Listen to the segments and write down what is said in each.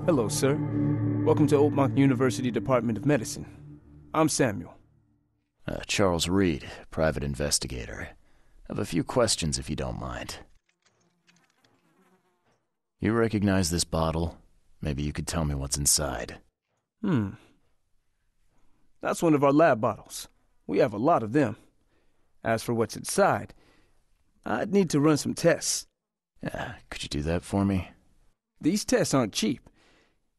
Hello, sir. Welcome to Oakmont University Department of Medicine. I'm Samuel. Charles Reed, private investigator. Have a few questions if you don't mind. You recognize this bottle? Maybe you could tell me what's inside. That's one of our lab bottles. We have a lot of them. As for what's inside, I'd need to run some tests. Yeah, could you do that for me? These tests aren't cheap.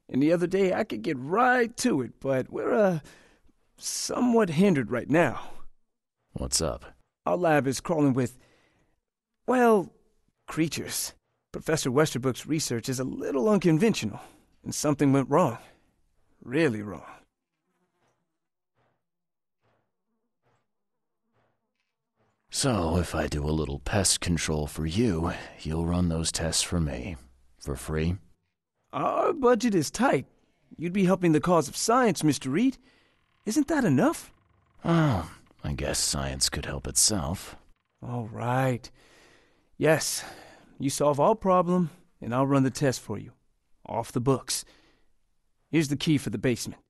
And the other day I could get right to it, but we're, somewhat hindered right now. What's up? Our lab is crawling with, well, creatures. Professor Westerbrook's research is a little unconventional, and something went wrong. Really wrong. So, if I do a little pest control for you, you'll run those tests for me. For free? Our budget is tight. You'd be helping the cause of science, Mr. Reed. Isn't that enough? Oh, I guess science could help itself. All right. Yes, you solve our problem, and I'll run the test for you. Off the books. Here's the key for the basement.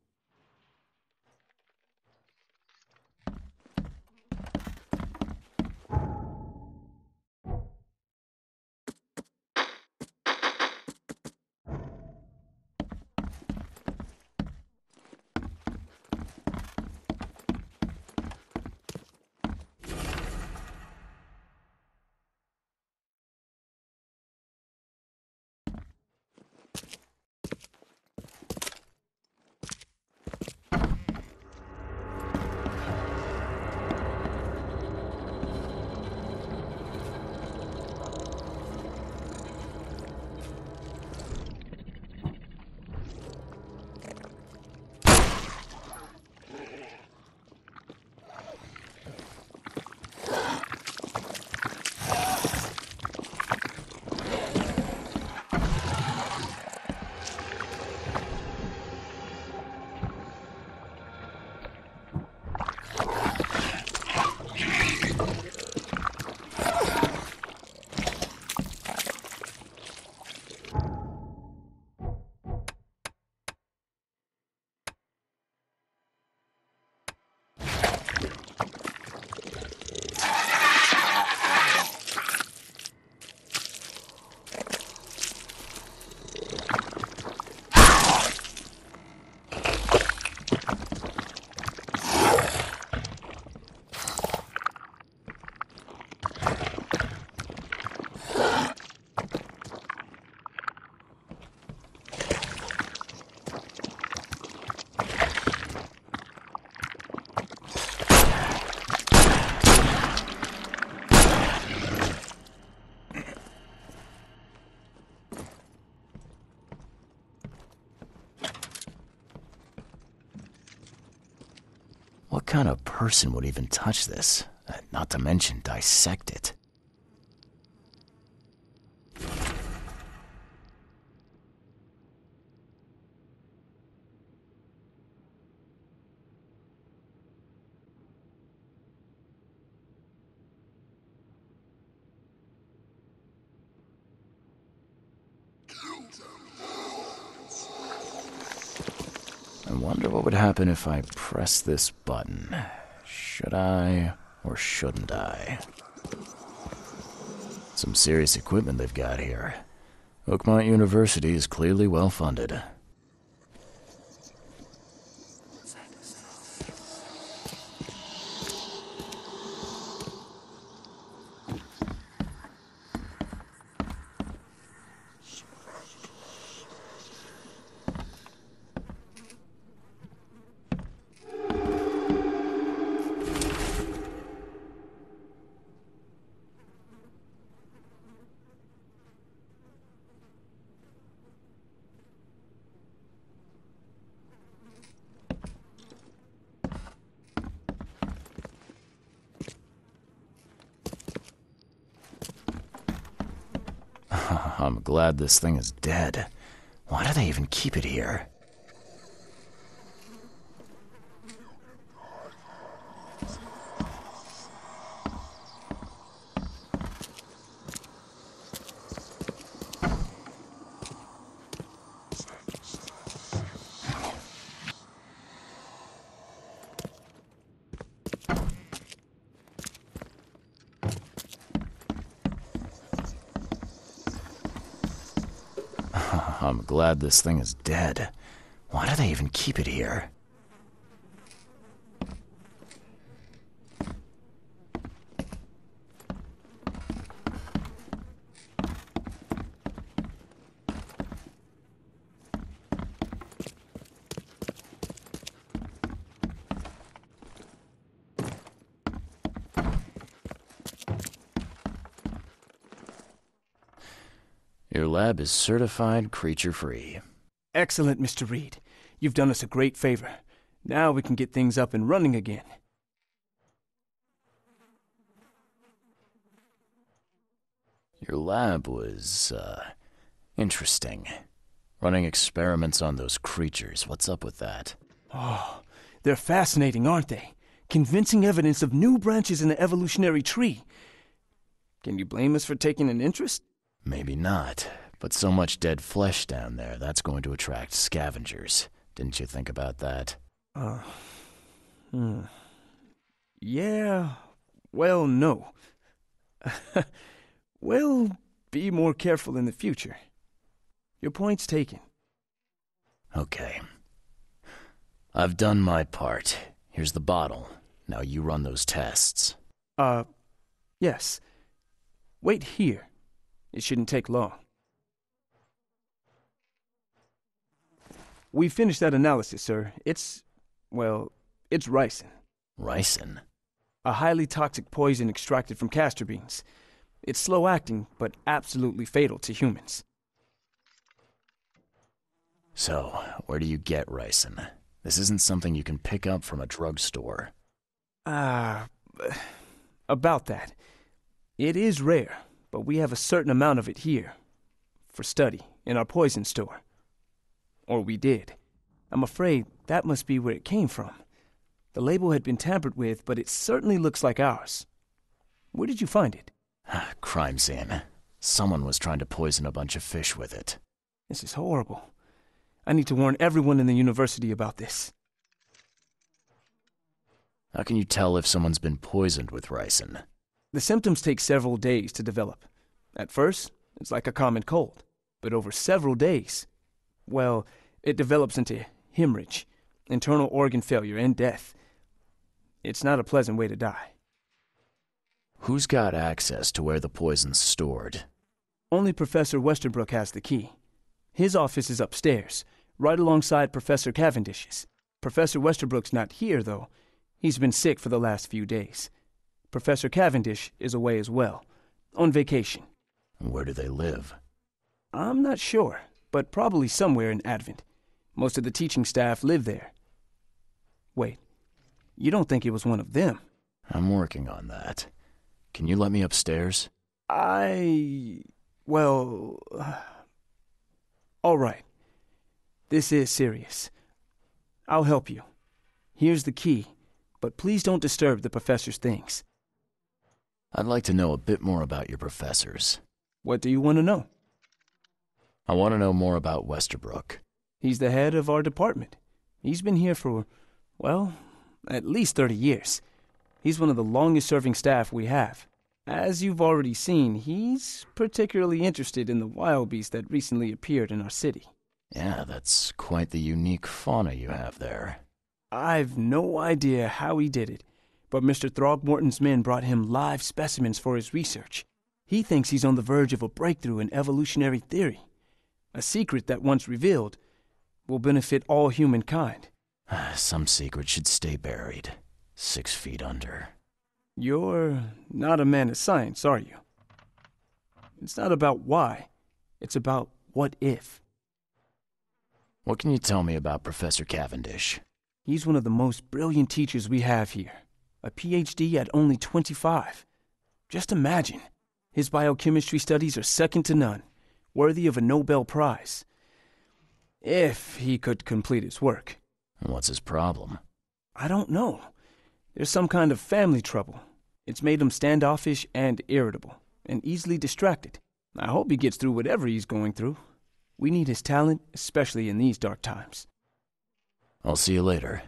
What kind of person would even touch this? Not to mention dissect it. I wonder what would happen if I press this button. Should I or shouldn't I? Some serious equipment they've got here. Oakmont University is clearly well funded. I'm glad this thing is dead. Why do they even keep it here? I'm glad this thing is dead. Why do they even keep it here? Your lab is certified creature-free. Excellent, Mr. Reed. You've done us a great favor. Now we can get things up and running again. Your lab was, interesting. Running experiments on those creatures. What's up with that? Oh, they're fascinating, aren't they? Convincing evidence of new branches in the evolutionary tree. Can you blame us for taking an interest? Maybe not, but so much dead flesh down there, that's going to attract scavengers. Didn't you think about that? Yeah, well, no. We'll be more careful in the future. Your point's taken. Okay. I've done my part. Here's the bottle. Now you run those tests. Yes. Wait here. It shouldn't take long. We finished that analysis, sir. It's ricin. Ricin? A highly toxic poison extracted from castor beans. It's slow-acting, but absolutely fatal to humans. So, where do you get ricin? This isn't something you can pick up from a drugstore. About that. It is rare, but we have a certain amount of it here. For study, in our poison store. Or we did. I'm afraid that must be where it came from. The label had been tampered with, but it certainly looks like ours. Where did you find it? Crime scene. Someone was trying to poison a bunch of fish with it. This is horrible. I need to warn everyone in the university about this. How can you tell if someone's been poisoned with ricin? The symptoms take several days to develop. At first, it's like a common cold. But over several days, well, it develops into hemorrhage, internal organ failure, and death. It's not a pleasant way to die. Who's got access to where the poison's stored? Only Professor Westerbrook has the key. His office is upstairs, right alongside Professor Cavendish's. Professor Westerbrook's not here, though. He's been sick for the last few days. Professor Cavendish is away as well, on vacation. Where do they live? I'm not sure, but probably somewhere in Advent. Most of the teaching staff live there. Wait, you don't think it was one of them? I'm working on that. Can you let me upstairs? Well... all right. This is serious. I'll help you. Here's the key, but please don't disturb the professor's things. I'd like to know a bit more about your professors. What do you want to know? I want to know more about Westerbrook. He's the head of our department. He's been here for, well, at least 30 years. He's one of the longest-serving staff we have. As you've already seen, he's particularly interested in the wild beast that recently appeared in our city. Yeah, that's quite the unique fauna you have there. I've no idea how he did it, but Mr. Throgmorton's men brought him live specimens for his research. He thinks he's on the verge of a breakthrough in evolutionary theory. A secret that, once revealed, will benefit all humankind. Some secret should stay buried, 6 feet under. You're not a man of science, are you? It's not about why. It's about what if. What can you tell me about Professor Cavendish? He's one of the most brilliant teachers we have here. A PhD at only 25. Just imagine. His biochemistry studies are second to none, worthy of a Nobel Prize. If he could complete his work. What's his problem? I don't know. There's some kind of family trouble. It's made him standoffish and irritable, and easily distracted. I hope he gets through whatever he's going through. We need his talent, especially in these dark times. I'll see you later.